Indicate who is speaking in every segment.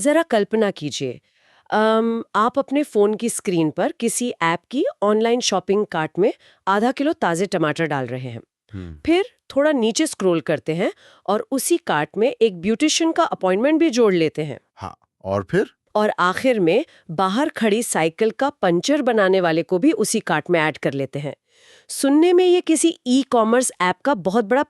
Speaker 1: जरा कल्पना कीजिए, आप अपने फोन की स्क्रीन पर किसी ऐप की ऑनलाइन शॉपिंग कार्ट में आधा किलो ताजे टमाटर डाल रहे हैं।
Speaker 2: हम्म।
Speaker 1: फिर थोड़ा नीचे स्क्रॉल करते हैं और उसी कार्ट में एक ब्यूटिशियन का अपॉइंटमेंट भी जोड़ लेते हैं।
Speaker 2: हाँ, और फिर?
Speaker 1: और आखिर में बाहर खड़ी साइकिल का पंचर बनाने वाले को भी उसी कार्ट में ऐड कर लेते हैं। सुनने में ये किसी ई कॉमर्स ऐप का बहुत बड़ा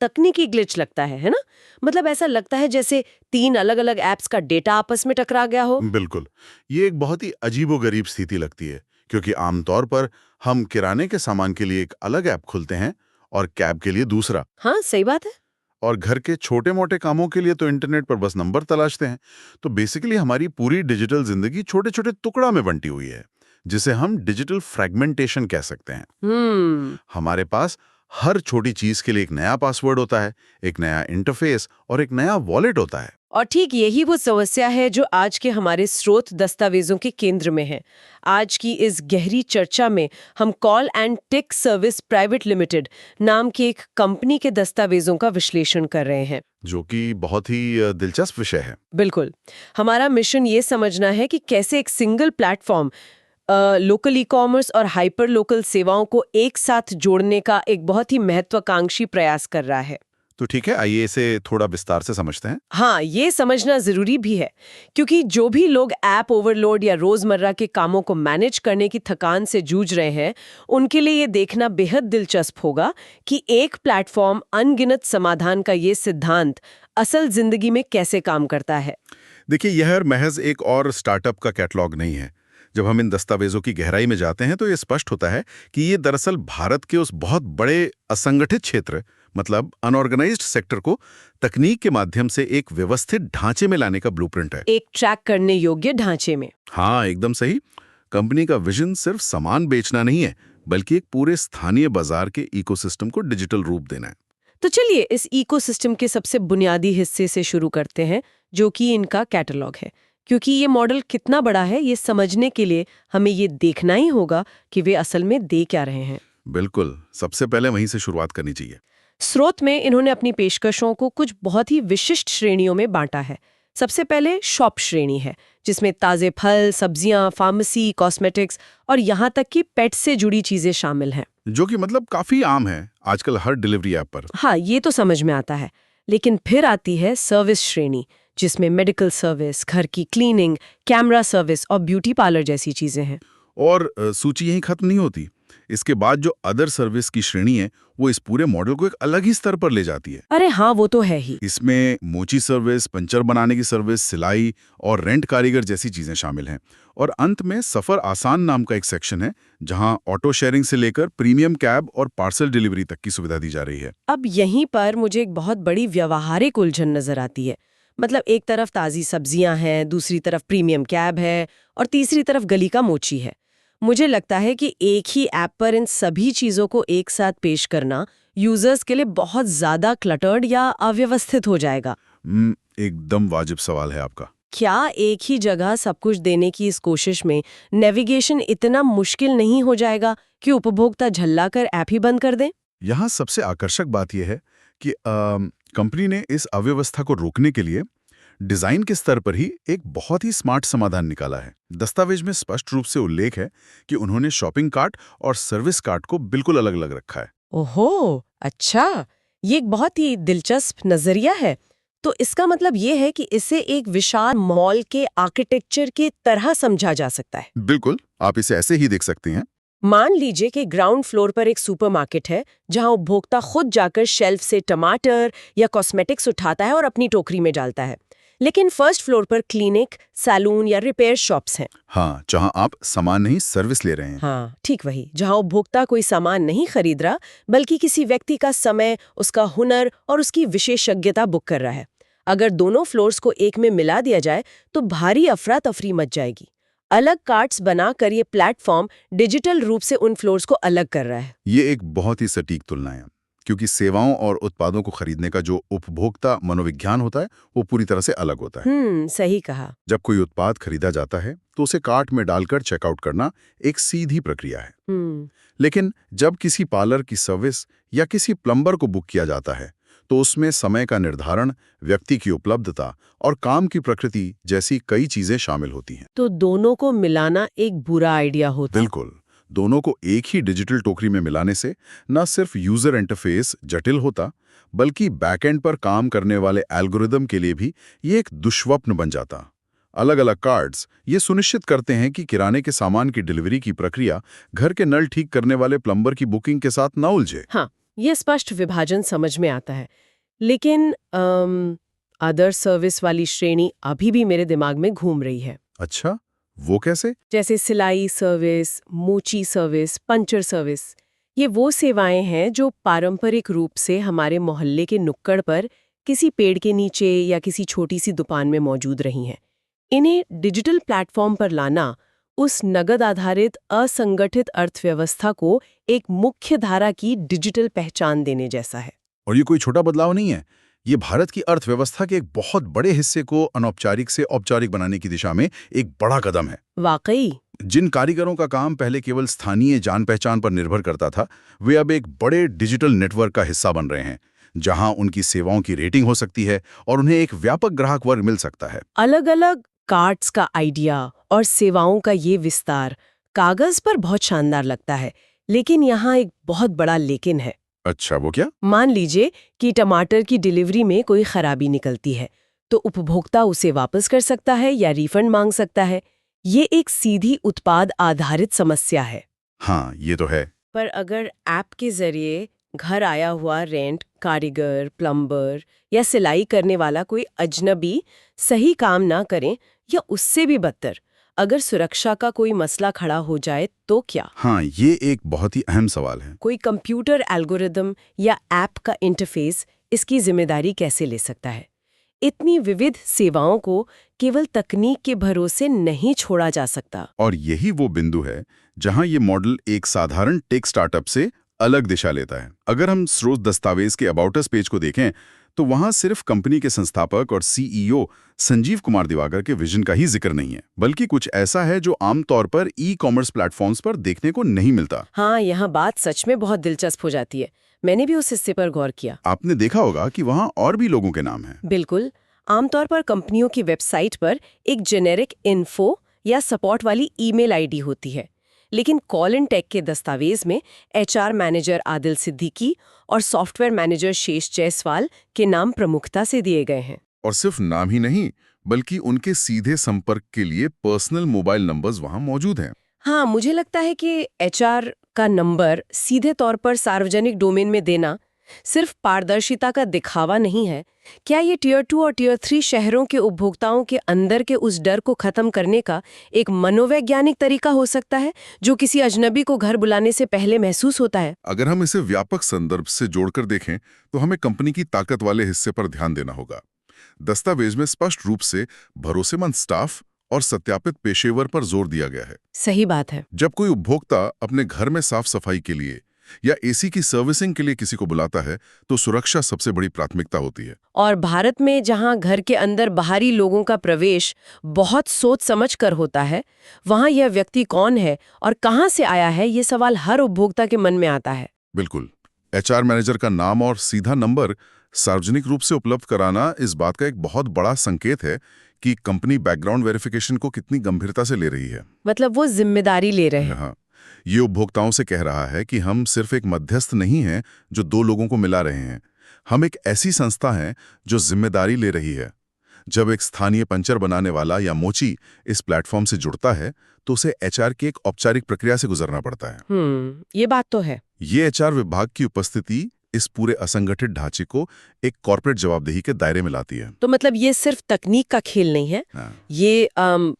Speaker 1: तकनीकी ग्लिच लगता है ना? मतलब ऐसा लगता है जैसे 3 अलग-अलग ऐप्स का डेटा आपस में टकरा गया हो।
Speaker 2: बिल्कुल। ये एक बहुत ही अजीबोगरीब स्थिति लगती है, क्योंकि आमतौर पर हम किराने के सामान के लिए एक अलग ऐप खोलते हैं और कैब के लिए दूसरा,
Speaker 1: हाँ, सही बात है।
Speaker 2: और घर के छोटे-मोटे कामों के लिए तो इंटरनेट पर बस नंबर तलाशते हैं। तो बेसिकली हमारी पूरी डिजिटल जिंदगी छोटे-छोटे टुकड़ा में बंटी हुई है, जिसे हम डिजिटल फ्रैगमेंटेशन कह सकते हैं। हमारे पास हर छोटी चीज के लिए एक नया पासवर्ड होता है, एक नया इंटरफेस और एक नया वॉलेट होता है।
Speaker 1: और ठीक यही वो समस्या है जो आज के हमारे स्रोत दस्तावेजों के केंद्र में है। आज की इस गहरी चर्चा में हम Call and Take Service Private Limited नाम की एक कंपनी के दस्तावेजों का विश्लेषण कर रहे हैं।
Speaker 2: जो कि बहुत ही दिलचस्प विषय है।
Speaker 1: बिल्कुल। हमारा मिशन ये समझना है कि कैसे एक single platform local e commerce और हाइपर लोकल सेवाओं को एक साथ जोड़ने का एक बहुत ही महत्वाकांक्षी प्रयास कर रहा है।
Speaker 2: तो ठीक है, आइए इसे थोड़ा विस्तार से समझते हैं।
Speaker 1: हाँ, ये समझना जरूरी भी है, क्योंकि जो भी लोग ऐप ओवरलोड या रोजमर्रा के कामों को मैनेज करने की थकान से जूझ रहे हैं, उनके लिए ये देखना बेहद दिलचस्प होगा कि एक प्लेटफॉर्म अनगिनत समाधान का ये सिद्धांत असल जिंदगी में कैसे काम करता है।
Speaker 2: देखिए, यह महज एक और स्टार्टअप का कैटलॉग नहीं है। जब हम इन दस्तावेजों की गहराई में जाते हैं तो ये स्पष्ट होता है कि ये दरअसल भारत के उस बहुत बड़े असंगठित क्षेत्र, मतलब अनऑर्गेनाइज्ड सेक्टर को तकनीक के माध्यम से एक व्यवस्थित ढांचे में लाने का ब्लूप्रिंट है।
Speaker 1: एक ट्रैक करने योग्य ढांचे में।
Speaker 2: हाँ, एकदम सही। कंपनी का विजन सिर्फ सामान बेचना नहीं है, बल्कि एक पूरे स्थानीय बाजार के इकोसिस्टम को डिजिटल रूप देना है।
Speaker 1: तो चलिए इस इकोसिस्टम के सबसे बुनियादी हिस्से से शुरू करते हैं, जो कि इनका कैटलॉग है। क्योंकि ये मॉडल कितना बड़ा है, ये समझने के लिए हमें ये देखना ही होगा कि वे असल में दे क्या रहे हैं।
Speaker 2: बिल्कुल, सबसे पहले वहीं से शुरुआत करनी चाहिए।
Speaker 1: स्रोत में इन्होंने अपनी पेशकशों को कुछ बहुत ही विशिष्ट श्रेणियों में बांटा है। सबसे पहले शॉप श्रेणी है, जिसमें ताजे फल, सब्जियां, फार्मेसी, कॉस्मेटिक्स और यहाँ तक कि पेट से जुड़ी चीजें शामिल हैं।
Speaker 2: जो कि मतलब काफी आम है आजकल हर डिलीवरी ऐप पर।
Speaker 1: हाँ, ये तो समझ में आता है। लेकिन फिर आती है सर्विस श्रेणी, जिसमें मेडिकल सर्विस, घर की क्लीनिंग, कैमरा सर्विस और ब्यूटी पार्लर जैसी चीजें हैं।
Speaker 2: और सूची यहीं खत्म नहीं होती। इसके बाद जो अदर सर्विस की श्रेणी है, वो इस पूरे मॉडल को एक अलग ही स्तर पर ले जाती है।
Speaker 1: अरे हाँ, वो तो है ही।
Speaker 2: इसमें मोची सर्विस, पंचर बनाने की सर्विस, सिलाई और रेंट कारीगर जैसी चीजें शामिल हैं। और अंत में सफर आसान नाम का एक सेक्शन है, जहां ऑटो शेयरिंग से लेकर प्रीमियम कैब और पार्सल डिलीवरी तक की सुविधा दी जा रही है।
Speaker 1: अब यहीं पर मुझे एक बहुत बड़ी व्यवहारिक उलझन नजर आती है। मतलब एक तरफ ताजी सब्जियां हैं, दूसरी तरफ प्रीमियम कैब है और तीसरी तरफ गली का मोची है। मुझे लगता है कि एक ही ऐप पर इन सभी चीजों को एक साथ पेश करना यूजर्स के लिए बहुत ज्यादा क्लटर्ड या अव्यवस्थित हो जाएगा।
Speaker 2: एकदम वाजिब सवाल है आपका।
Speaker 1: क्या एक ही जगह सब कुछ देने की इस कोशिश में नेविगेशन इतना मुश्किल नहीं हो जाएगा कि उपभोक्ता झल्लाकर ऐप ही बंद कर दें?
Speaker 2: यहाँ सबसे आकर्षक बात यह है कि कंपनी ने इस अव्यवस्था को रोकने के लिए डिजाइन के स्तर पर ही एक बहुत ही स्मार्ट समाधान निकाला है। दस्तावेज में स्पष्ट रूप से उल्लेख है कि उन्होंने शॉपिंग कार्ट और सर्विस कार्ट को बिल्कुल अलग-अलग रखा है।
Speaker 1: ओहो, अच्छा, ये एक बहुत ही दिलचस्प नजरिया है। तो इसका मतलब ये है कि इसे एक विशाल मॉल के आर्किटेक्चर की तरह समझा जा सकता है।
Speaker 2: बिल्कुल, आप इसे ऐसे ही देख सकते हैं।
Speaker 1: मान लीजिए कि ग्राउंड फ्लोर पर एक सुपरमार्केट है, जहां उपभोक्ता खुद जाकर शेल्फ से टमाटर या कॉस्मेटिक्स उठाता है और अपनी टोकरी में डालता है। लेकिन फर्स्ट फ्लोर पर क्लिनिक, सैलून या रिपेयर शॉप्स हैं।
Speaker 2: हाँ, जहां आप सामान नहीं सर्विस ले रहे हैं।
Speaker 1: हाँ, ठीक वही, जहां उपभोक्ता कोई सामान नहीं खरीद रहा, बल्कि किसी व्यक्ति का समय, उसका हुनर और उसकी विशेषज्ञता बुक कर रहा है। अगर दोनों फ्लोर्स को एक में मिला दिया जाए तो भारी अफरा तफरी मच जाएगी। अलग कार्ट्स बनाकर ये प्लेटफॉर्म डिजिटल रूप से उन फ्लोर्स को अलग कर रहा है।
Speaker 2: ये एक बहुत ही सटीक तुलना है, क्योंकि सेवाओं और उत्पादों को खरीदने का जो उपभोक्ता मनोविज्ञान होता है, वो पूरी तरह से अलग होता है।
Speaker 1: सही कहा।
Speaker 2: जब कोई उत्पाद खरीदा जाता है तो उसे कार्ट में डालकर चेकआउट करना एक सीधी प्रक्रिया है। लेकिन जब किसी पार्लर की सर्विस या किसी प्लम्बर को बुक किया जाता है, तो उसमें समय का निर्धारण, व्यक्ति की उपलब्धता और काम की प्रकृति जैसी कई चीजें शामिल होती हैं।
Speaker 1: तो दोनों को मिलाना एक बुरा आइडिया होता है।
Speaker 2: बिल्कुल, दोनों को एक ही डिजिटल टोकरी में मिलाने से न सिर्फ यूजर इंटरफेस जटिल होता, बल्कि बैकएंड पर काम करने वाले एल्गोरिदम के लिए भी ये एक दुष्स्वप्न बन जाता। अलग-अलग कार्ड्स ये सुनिश्चित करते हैं कि किराने के सामान की डिलीवरी की प्रक्रिया घर के नल ठीक करने वाले प्लम्बर की बुकिंग के साथ न उलझे।
Speaker 1: हाँ, ये स्पष्ट विभाजन समझ में आता है। लेकिन अदर सर्विस वाली श्रेणी अभी भी मेरे दिमाग में घूम रही है।
Speaker 2: अच्छा, वो कैसे?
Speaker 1: जैसे सिलाई सर्विस, मोची सर्विस, पंचर सर्विस। ये वो सेवाएं हैं जो पारंपरिक रूप से हमारे मोहल्ले के नुक्कड़ पर किसी पेड़ के नीचे या किसी छोटी सी दुकान में मौजूद रही हैं। इन्हें डिजिटल प्लेटफॉर्म पर लाना उस नगद आधारित असंगठित अर्थव्यवस्था को एक मुख्य धारा की डिजिटल पहचान देने जैसा है।
Speaker 2: और ये कोई छोटा बदलाव नहीं है। ये भारत की अर्थव्यवस्था के एक बहुत बड़े हिस्से को अनौपचारिक से औपचारिक बनाने की दिशा में एक बड़ा कदम है।
Speaker 1: वाकई।
Speaker 2: जिन कारीगरों का काम पहले केवल स्थानीय जान पहचान पर निर्भर करता था, वे अब एक बड़े डिजिटल नेटवर्क का हिस्सा बन रहे हैं, जहां उनकी सेवाओं की रेटिंग हो सकती है और उन्हें एक व्यापक ग्राहक वर्ग मिल सकता है।
Speaker 1: अलग-अलग कार्ड्स का आइडिया और सेवाओं का ये विस्तार कागज पर बहुत शानदार लगता है, लेकिन यहाँ एक बहुत बड़ा लेकिन है।
Speaker 2: अच्छा, वो क्या?
Speaker 1: मान लीजिए कि टमाटर की डिलीवरी में कोई खराबी निकलती है, तो उपभोक्ता उसे वापस कर सकता है या रिफंड मांग सकता है। ये एक सीधी उत्पाद आधारित समस्या है।
Speaker 2: हाँ, ये तो है।
Speaker 1: पर अगर ऐप के जरिए घर आया हुआ रेंट, कारीगर, प्लम्बर या सिलाई करने वाला कोई अजनबी सही काम ना करें या उससे भी बदतर, अगर सुरक्षा का कोई मसला खड़ा हो जाए तो क्या?
Speaker 2: हाँ, ये एक बहुत ही अहम सवाल है।
Speaker 1: कोई कंप्यूटर एल्गोरिदम या ऐप का इंटरफेस इसकी जिम्मेदारी कैसे ले सकता है? इतनी विविध सेवाओं को केवल तकनीक के भरोसे नहीं छोड़ा जा सकता।
Speaker 2: और यही वो बिंदु है जहां ये मॉडल एक साधारण टेक स्टार्टअप से अलग दिशा लेता है। अगर हम स्रोत दस्तावेज के अबाउट अस पेज को देखें, तो वहां सिर्फ कंपनी के संस्थापक और सीईओ संजीव कुमार दिवाकर के विजन का ही जिक्र नहीं है, बल्कि कुछ ऐसा है जो आमतौर पर ई-कॉमर्स प्लेटफॉर्म्स पर देखने को नहीं मिलता।
Speaker 1: हाँ, यहाँ बात सच में बहुत दिलचस्प हो जाती है। मैंने भी उस हिस्से पर गौर किया।
Speaker 2: आपने देखा होगा कि वहां और भी लोगों के नाम हैं।
Speaker 1: बिल्कुल। आमतौर पर कंपनियों की वेबसाइट पर एक जेनेरिक इन्फो या सपोर्ट वाली ईमेल आईडी होती है, लेकिन कॉल इन टेक के दस्तावेज में एचआर मैनेजर आदिल सिद्दीकी और सॉफ्टवेयर मैनेजर शेष जायसवाल के नाम प्रमुखता से दिए गए हैं।
Speaker 2: और सिर्फ नाम ही नहीं, बल्कि उनके सीधे संपर्क के लिए पर्सनल मोबाइल नंबर्स वहां मौजूद हैं।
Speaker 1: हाँ, मुझे लगता है कि एचआर का नंबर सीधे तौर पर सार्वजनिक डोमेन में देना सिर्फ पारदर्शिता का दिखावा नहीं है। क्या ये टियर 2 और टियर 3 शहरों के उपभोक्ताओं के अंदर के उस डर को खत्म करने का एक मनोवैज्ञानिक तरीका हो सकता है, जो किसी अजनबी को घर बुलाने से पहले महसूस होता है?
Speaker 2: अगर हम इसे व्यापक संदर्भ से जोड़कर देखें, तो हमें कंपनी की ताकत वाले हिस्से पर ध्यान देना होगा। दस्तावेज में स्पष्ट रूप से भरोसेमंद स्टाफ और सत्यापित पेशेवर पर जोर दिया गया है।
Speaker 1: सही बात है।
Speaker 2: जब कोई उपभोक्ता अपने घर में साफ सफाई के लिए या एसी की सर्विसिंग के लिए किसी को बुलाता है, तो सुरक्षा सबसे बड़ी प्राथमिकता होती है।
Speaker 1: और भारत में जहां घर के अंदर बाहरी लोगों का प्रवेश बहुत सोच समझ कर होता है, वहां यह व्यक्ति कौन है और कहां से आया है, ये सवाल हर उपभोक्ता के मन में आता है।
Speaker 2: बिल्कुल। एचआर मैनेजर का नाम और सीधा नंबर सार्वजनिक रूप से उपलब्ध कराना इस बात का एक बहुत बड़ा संकेत है कि कंपनी बैकग्राउंड वेरिफिकेशन को कितनी गंभीरता से ले रही है।
Speaker 1: मतलब वो जिम्मेदारी ले रहे हैं।
Speaker 2: हाँ, ये उपभोक्ताओं से कह रहा है कि हम सिर्फ एक मध्यस्थ नहीं हैं जो दो लोगों को मिला रहे हैं, हम एक ऐसी संस्था हैं जो जिम्मेदारी ले रही है। जब एक स्थानीय पंचर बनाने वाला या मोची इस प्लेटफॉर्म से जुड़ता है, तो उसे एचआर की एक औपचारिक प्रक्रिया से गुजरना पड़ता है।
Speaker 1: ये बात तो है।
Speaker 2: ये एचआर विभाग की उपस्थिति इस पूरे असंगठित ढांचे को एक कॉर्पोरेट जवाबदेही के दायरे में लाती है।
Speaker 1: तो मतलब ये सिर्फ तकनीक का खेल नहीं है, ये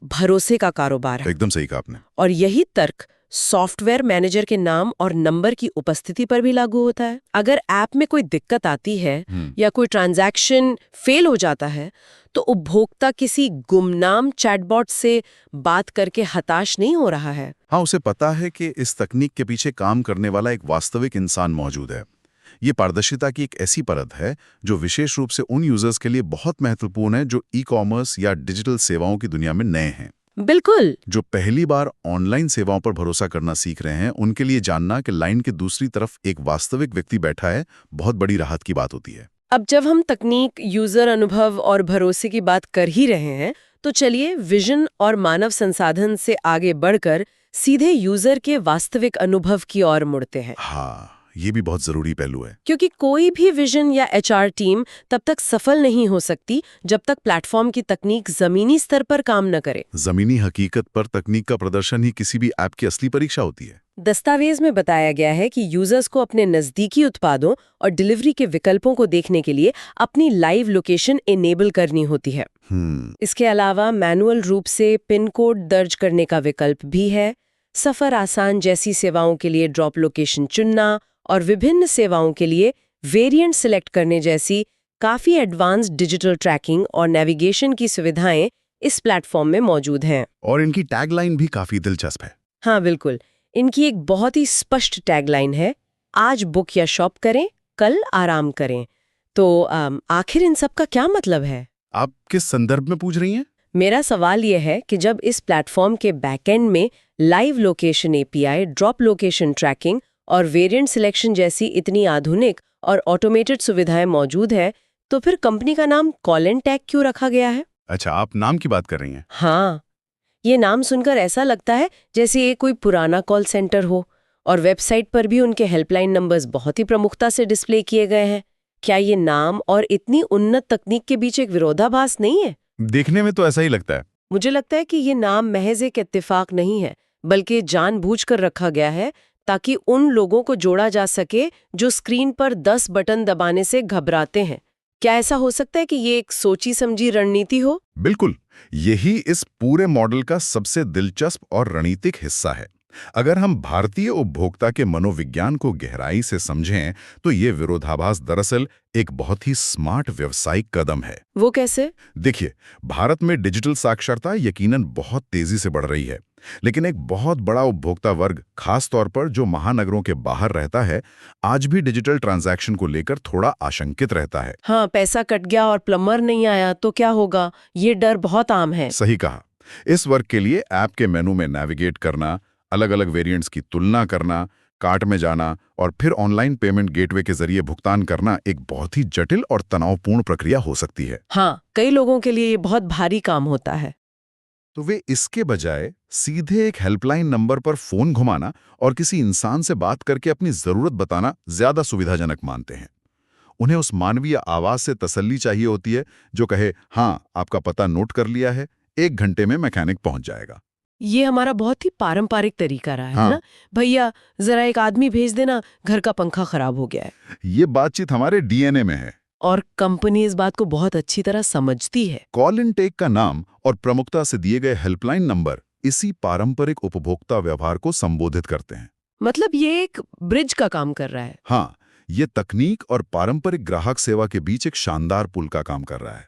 Speaker 1: भरोसे का कारोबार है।
Speaker 2: एकदम सही कहा आपने।
Speaker 1: और यही तर्क सॉफ्टवेयर मैनेजर के नाम और नंबर की उपस्थिति पर भी लागू होता है। अगर ऐप में कोई दिक्कत आती है या कोई ट्रांजैक्शन फेल हो जाता है, तो उपभोक्ता किसी गुमनाम चैटबॉट से बात करके हताश नहीं हो रहा है।
Speaker 2: हाँ, उसे पता है कि इस तकनीक के पीछे काम करने वाला एक वास्तविक इंसान मौजूद है। ये पारदर्शिता की एक ऐसी परत है जो विशेष रूप से उन यूजर्स के लिए बहुत महत्वपूर्ण है जो ई-कॉमर्स या डिजिटल सेवाओं की दुनिया में नए हैं।
Speaker 1: बिल्कुल।
Speaker 2: जो पहली बार ऑनलाइन सेवाओं पर भरोसा करना सीख रहे हैं, उनके लिए जानना कि लाइन के दूसरी तरफ एक वास्तविक व्यक्ति बैठा है, बहुत बड़ी राहत की बात होती है।
Speaker 1: अब जब हम तकनीक, यूजर अनुभव और भरोसे की बात कर ही रहे हैं, तो चलिए विजन और मानव संसाधन से आगे बढ़कर सीधे यूजर के वास्तविक अनुभव की ओर मुड़ते हैं।
Speaker 2: हाँ, ये भी बहुत जरूरी पहलू है।
Speaker 1: क्योंकि कोई भी विजन या एचआर टीम तब तक सफल नहीं हो सकती जब तक प्लेटफॉर्म की तकनीक जमीनी स्तर पर काम न करे।
Speaker 2: जमीनी हकीकत पर तकनीक का प्रदर्शन ही किसी भी ऐप की असली परीक्षा होती है।
Speaker 1: दस्तावेज में बताया गया है कि यूजर्स को अपने नजदीकी उत्पादों और डिलीवरी के विकल्पों को देखने के लिए अपनी लाइव लोकेशन इनेबल करनी होती है। इसके अलावा मैनुअल रूप से पिन कोड दर्ज करने का विकल्प भी है। सफर आसान जैसी सेवाओं के लिए ड्रॉप लोकेशन चुनना और विभिन्न सेवाओं के लिए वेरिएंट सिलेक्ट करने जैसी काफी एडवांस्ड डिजिटल ट्रैकिंग और नेविगेशन की सुविधाएं इस प्लेटफॉर्म में मौजूद हैं।
Speaker 2: और इनकी टैगलाइन भी काफी दिलचस्प है।
Speaker 1: हाँ बिल्कुल, इनकी एक बहुत ही स्पष्ट टैगलाइन है, आज बुक या शॉप करें, कल आराम करें। तो आखिर इन सब का क्या मतलब है?
Speaker 2: आप किस संदर्भ में पूछ रही हैं?
Speaker 1: मेरा सवाल यह है कि जब इस प्लेटफॉर्म के बैकएंड में live location API, drop location tracking और वेरिएंट सिलेक्शन जैसी इतनी आधुनिक और ऑटोमेटेड सुविधाएं मौजूद है, तो फिर कंपनी का नाम कॉलेंटेक क्यों रखा गया है?
Speaker 2: अच्छा, आप नाम की बात कर रही हैं?
Speaker 1: हाँ, ये नाम सुनकर ऐसा लगता है जैसे ये कोई पुराना कॉल सेंटर हो, और वेबसाइट पर भी उनके हेल्पलाइन नंबर्स बहुत ही प्रमुखता से डिस्प्ले किए गए हैं। क्या ये नाम और इतनी उन्नत तकनीक के बीच एक विरोधाभास नहीं है?
Speaker 2: देखने में तो ऐसा ही लगता है।
Speaker 1: मुझे लगता है कि ये नाम महज एक इत्तेफाक नहीं है, बल्कि जानबूझकर रखा गया है ताकि उन लोगों को जोड़ा जा सके जो स्क्रीन पर 10 बटन दबाने से घबराते हैं। क्या ऐसा हो सकता है कि ये एक सोची समझी रणनीति हो?
Speaker 2: बिल्कुल, यही इस पूरे मॉडल का सबसे दिलचस्प और रणनीतिक हिस्सा है। अगर हम भारतीय उपभोक्ता के मनोविज्ञान को गहराई से समझें, तो ये विरोधाभास दरअसल एक बहुत ही स्मार्ट व्यावसायिक कदम है।
Speaker 1: वो कैसे?
Speaker 2: देखिए, भारत में डिजिटल साक्षरता यकीनन बहुत तेजी से बढ़ रही है, लेकिन एक बहुत बड़ा उपभोक्ता वर्ग, खास तौर पर जो महानगरों के बाहर रहता है, आज भी डिजिटल ट्रांजैक्शन को लेकर थोड़ा आशंकित रहता है।
Speaker 1: हाँ, पैसा कट गया और प्लम्बर नहीं आया तो क्या होगा, ये डर बहुत आम है।
Speaker 2: सही कहा। इस वर्ग के लिए ऐप के मेनू में नेविगेट करना, अलग-अलग वेरिएंट्स की तुलना करना, कार्ट में जाना और फिर ऑनलाइन पेमेंट गेटवे के जरिए भुगतान करना एक बहुत ही जटिल और तनावपूर्ण प्रक्रिया हो सकती है।
Speaker 1: हाँ, कई लोगों के लिए ये बहुत भारी काम होता है।
Speaker 2: तो वे इसके बजाय सीधे एक हेल्पलाइन नंबर पर फोन घुमाना और किसी इंसान से बात करके अपनी जरूरत बताना ज्यादा सुविधाजनक मानते हैं। उन्हें उस मानवीय आवाज से तसल्ली चाहिए होती है जो कहे, हाँ, आपका पता नोट कर लिया है, 1 घंटे में मैकेनिक पहुंच जाएगा।
Speaker 1: ये हमारा बहुत ही पारंपरिक तरीका रहा है
Speaker 2: हाँ।
Speaker 1: ना, भैया जरा एक आदमी भेज देना, घर का पंखा खराब हो गया है।
Speaker 2: ये बातचीत हमारे डीएनए में है
Speaker 1: और कंपनी इस बात को बहुत अच्छी तरह समझती है।
Speaker 2: कॉलेंटेक का नाम और प्रमुखता से दिए गए हेल्पलाइन नंबर इसी पारंपरिक उपभोक्ता व्यवहार को संबोधित करते हैं।
Speaker 1: मतलब ये एक ब्रिज का काम कर रहा है।
Speaker 2: हाँ, ये तकनीक और पारंपरिक ग्राहक सेवा के बीच एक शानदार पुल का काम कर रहा है।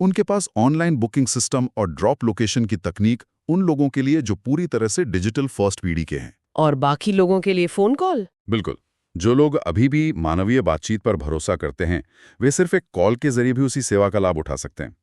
Speaker 2: उनके पास ऑनलाइन बुकिंग सिस्टम और ड्रॉप लोकेशन की तकनीक उन लोगों के लिए जो पूरी तरह से डिजिटल फर्स्ट पीढ़ी के हैं।
Speaker 1: और बाकी लोगों के लिए फोन कॉल।
Speaker 2: बिल्कुल, जो लोग अभी भी मानवीय बातचीत पर भरोसा करते हैं, वे सिर्फ एक कॉल के जरिए भी उसी सेवा का लाभ उठा सकते हैं।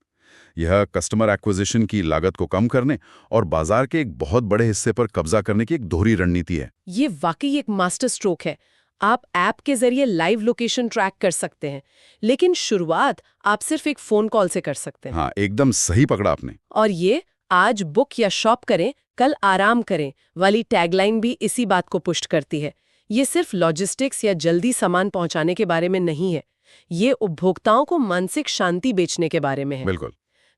Speaker 2: यह कस्टमर एक्विजिशन की लागत को कम करने और बाजार के एक बहुत बड़े हिस्से पर कब्जा करने की एक दोहरी रणनीति है।
Speaker 1: ये वाकई एक मास्टर स्ट्रोक है। आप ऐप के जरिए लाइव लोकेशन ट्रैक कर सकते हैं, लेकिन शुरुआत आप सिर्फ एक फोन कॉल से कर सकते हैं।
Speaker 2: हाँ, एकदम सही पकड़ा आपने।
Speaker 1: और ये आज बुक या शॉप करें, कल आराम करें वाली टैगलाइन भी इसी बात को पुष्ट करती है। ये सिर्फ लॉजिस्टिक्स या जल्दी सामान पहुंचाने के बारे में नहीं है, ये उपभोक्ताओं को मानसिक शांति बेचने के बारे में है।
Speaker 2: बिल्कुल।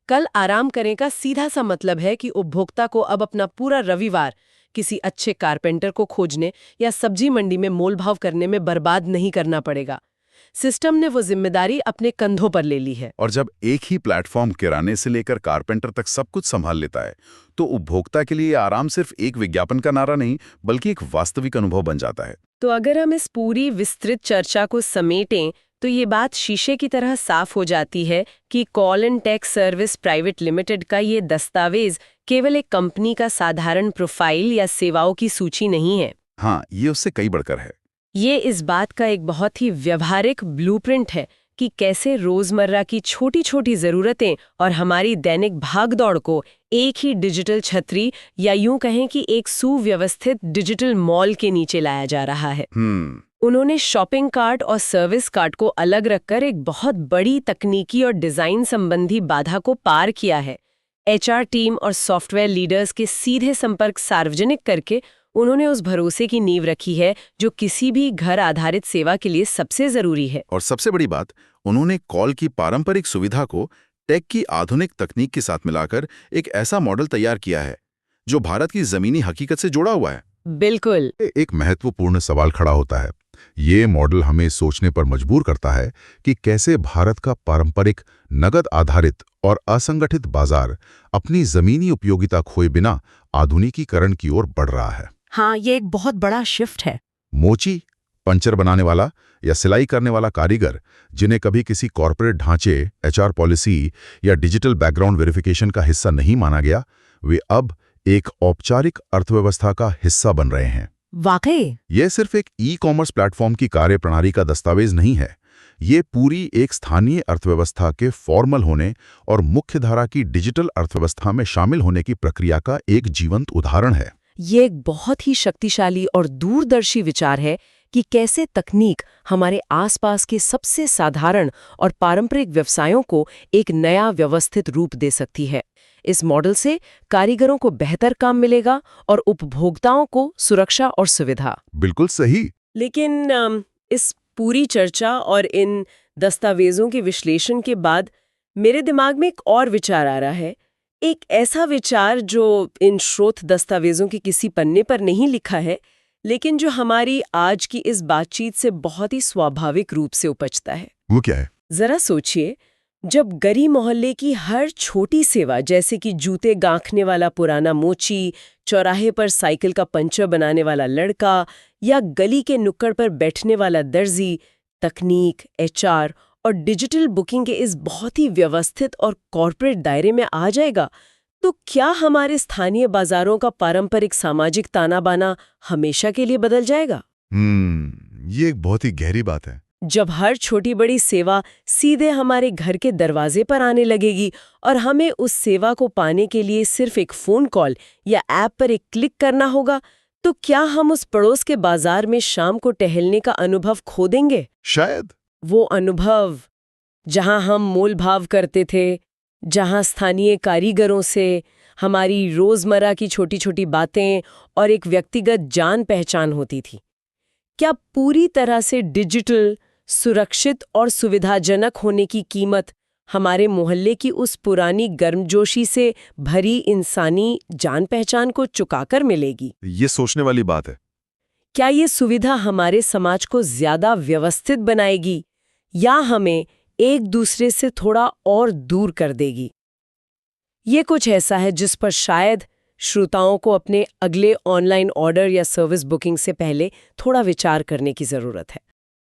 Speaker 1: कल आराम करें का सीधा सा मतलब है कि उपभोक्ता को अब अपना पूरा रविवार किसी अच्छे कारपेंटर को खोजने या सब्जी मंडी में मोलभाव करने में बर्बाद नहीं करना पड़ेगा। सिस्टम ने वो जिम्मेदारी अपने कंधों पर ले ली है।
Speaker 2: और जब एक ही प्लेटफॉर्म किराने से लेकर कारपेंटर तक सब कुछ संभाल लेता है, तो उपभोक्ता के लिए आराम सिर्फ एक विज्ञापन का नारा नहीं, बल्कि एक वास्तविक अनुभव बन जाता है।
Speaker 1: तो अगर हम इस पूरी विस्तृत चर्चा को समेटें, तो ये बात शीशे की तरह साफ हो जाती है कि कॉलेंटेक सर्विस प्राइवेट लिमिटेड का ये दस्तावेज केवल एक कंपनी का साधारण प्रोफाइल या सेवाओं की सूची नहीं है।
Speaker 2: हाँ, ये उससे कई बढ़कर है।
Speaker 1: ये इस बात का एक बहुत ही व्यवहारिक ब्लूप्रिंट है कि कैसे रोजमर्रा की छोटी छोटी जरूरतें और हमारी दैनिक भागदौड़ को एक ही डिजिटल छतरी या यूं कहें कि एक सुव्यवस्थित डिजिटल मॉल के नीचे लाया जा रहा है। उन्होंने शॉपिंग कार्ट और सर्विस कार्ट को अलग रखकर एक बहुत बड़ी तकनीकी और डिजाइन संबंधी बाधा को पार किया है। एचआर टीम और सॉफ्टवेयर लीडर्स के सीधे संपर्क सार्वजनिक करके उन्होंने उस भरोसे की नींव रखी है जो किसी भी घर आधारित सेवा के लिए सबसे जरूरी है।
Speaker 2: और सबसे बड़ी बात, उन्होंने कॉल की पारंपरिक सुविधा को टेक की आधुनिक तकनीक के साथ मिलाकर एक ऐसा मॉडल तैयार किया है जो भारत की जमीनी हकीकत से जुड़ा हुआ है।
Speaker 1: बिल्कुल।
Speaker 2: एक महत्वपूर्ण सवाल खड़ा होता है। ये मॉडल हमें सोचने पर मजबूर करता है कि कैसे भारत का पारंपरिक नगद आधारित और असंगठित बाजार अपनी जमीनी उपयोगिता खोए बिना आधुनिकीकरण की ओर बढ़ रहा है।
Speaker 1: हाँ, ये एक बहुत बड़ा शिफ्ट है।
Speaker 2: मोची, पंचर बनाने वाला या सिलाई करने वाला कारीगर, जिन्हें कभी किसी कॉर्पोरेट ढांचे, एचआर पॉलिसी या डिजिटल बैकग्राउंड वेरिफिकेशन का हिस्सा नहीं माना गया, वे अब एक औपचारिक अर्थव्यवस्था का हिस्सा बन रहे हैं।
Speaker 1: वाकई
Speaker 2: यह सिर्फ एक ई-कॉमर्स प्लेटफॉर्म की कार्यप्रणाली का दस्तावेज नहीं है। ये पूरी एक स्थानीय अर्थव्यवस्था के फॉर्मल होने और मुख्यधारा की डिजिटल अर्थव्यवस्था में शामिल होने की प्रक्रिया का एक जीवंत उदाहरण है।
Speaker 1: ये एक बहुत ही शक्तिशाली और दूरदर्शी विचार है कि कैसे तकनीक हमारे आसपास के सबसे साधारण और पारंपरिक व्यवसायों को एक नया व्यवस्थित रूप दे सकती है। इस मॉडल से कारीगरों को बेहतर काम मिलेगा और उपभोक्ताओं को सुरक्षा और सुविधा।
Speaker 2: बिल्कुल सही।
Speaker 1: लेकिन इस पूरी चर्चा और इन दस्तावेजों के विश्लेषण के बाद मेरे दिमाग में एक और विचार आ रहा है। एक ऐसा विचार जो इन स्रोत दस्तावेजों के किसी पन्ने पर नहीं लिखा है, लेकिन जो हमारी आज की इस बातचीत से बहुत ही स्वाभाविक रूप से उपजता है।
Speaker 2: वो क्या है?
Speaker 1: जरा सोचिए, जब गली मोहल्ले की हर छोटी सेवा, जैसे कि जूते गांखने वाला पुराना मोची, चौराहे पर साइकिल का पंचर बनाने वाला लड़का या गली के नुक्कड़ पर बैठने वाला दर्जी, तकनीक, एचआर और डिजिटल बुकिंग के इस बहुत ही व्यवस्थित और कॉर्पोरेट दायरे में आ जाएगा, तो क्या हमारे स्थानीय बाजारों का पारंपरिक सामाजिक ताना बाना हमेशा के लिए बदल जाएगा?
Speaker 2: ये एक बहुत ही गहरी बात है।
Speaker 1: जब हर छोटी बड़ी सेवा सीधे हमारे घर के दरवाजे पर आने लगेगी और हमें उस सेवा को पाने के लिए सिर्फ एक फोन कॉल या ऐप पर एक क्लिक करना होगा, तो क्या हम उस पड़ोस के बाजार में शाम को टहलने का अनुभव खो देंगे?
Speaker 2: शायद।
Speaker 1: वो अनुभव जहां हम मोल भाव करते थे, जहां स्थानीय कारीगरों से हमारी रोजमर्रा की छोटी छोटी बातें और एक व्यक्तिगत जान पहचान होती थी, क्या पूरी तरह से डिजिटल, सुरक्षित और सुविधाजनक होने की कीमत हमारे मोहल्ले की उस पुरानी गर्मजोशी से भरी इंसानी जान पहचान को चुकाकर मिलेगी?
Speaker 2: ये सोचने वाली बात है।
Speaker 1: क्या ये सुविधा हमारे समाज को ज्यादा व्यवस्थित बनाएगी या हमें एक दूसरे से थोड़ा और दूर कर देगी? ये कुछ ऐसा है जिस पर शायद श्रोताओं को अपने अगले ऑनलाइन ऑर्डर या सर्विस बुकिंग से पहले थोड़ा विचार करने की जरूरत है।